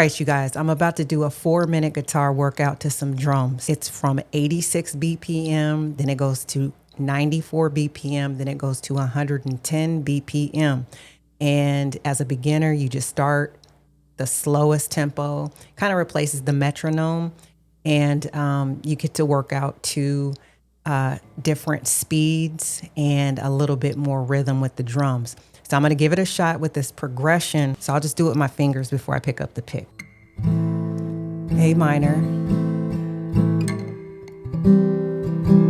right, you guys, I'm about to do a 4-minute guitar workout to some drums. It's from 86 BPM, then it goes to 94 BPM, then it goes to 110 BPM. And as a beginner, you just start the slowest tempo, kind of replaces the metronome, and you get to work out to different speeds and a little bit more rhythm with the drums. So I'm going to give it a shot with this progression. So I'll just do it with my fingers before I pick up the pick. A minor,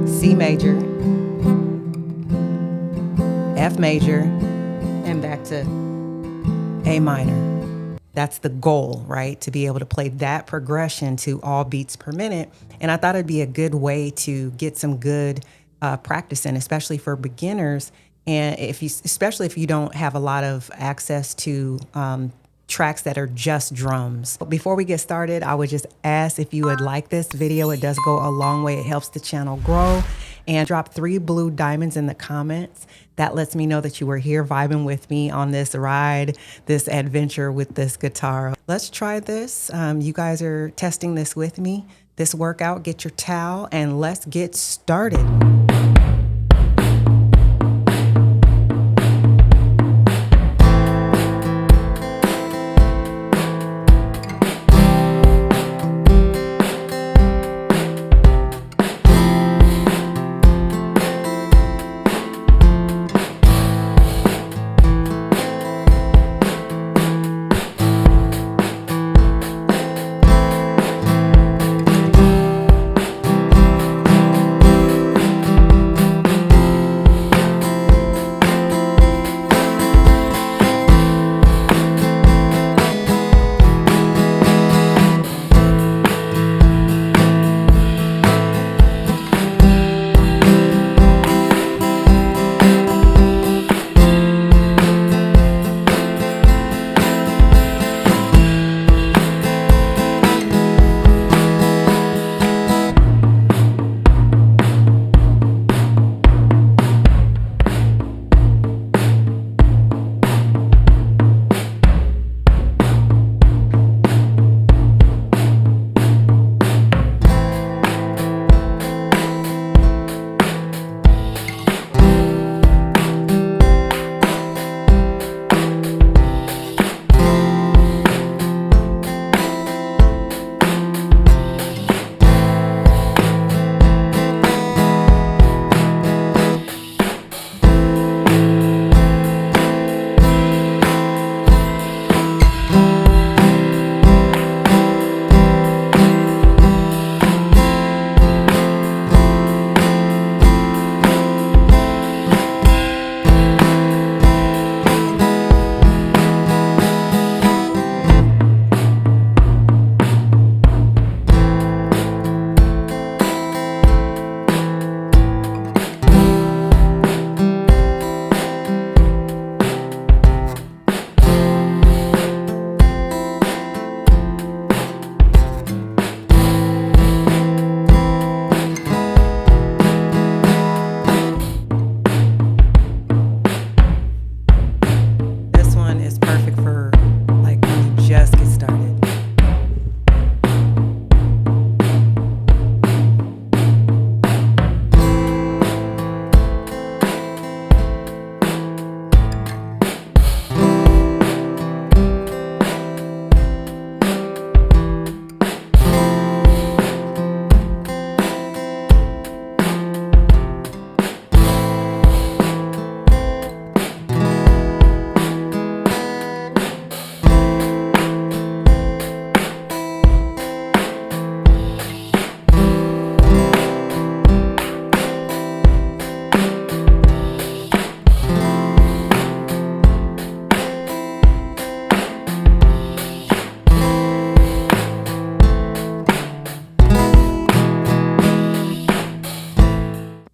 C major, F major, and back to A minor. That's the goal, right? To be able to play that progression to all beats per minute. And I thought it'd be a good way to get some good practice in, especially for beginners. And especially if you don't have a lot of access to tracks that are just drums. Before we get started, I would just ask if you would like this video. It does go a long way. It helps the channel grow. And drop 3 blue diamonds in the comments. That lets me know that you were here vibing with me on this ride, this adventure with this guitar. Let's try this. You guys are testing this with me. This workout, get your towel and let's get started.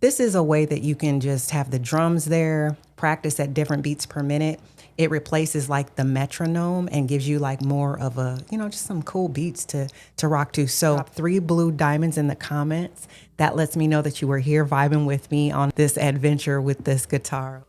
This is a way that you can just have the drums there, practice at different beats per minute. It replaces like the metronome and gives you like more of a, just some cool beats to rock to. So 3 blue diamonds in the comments. That lets me know that you were here vibing with me on this adventure with this guitar.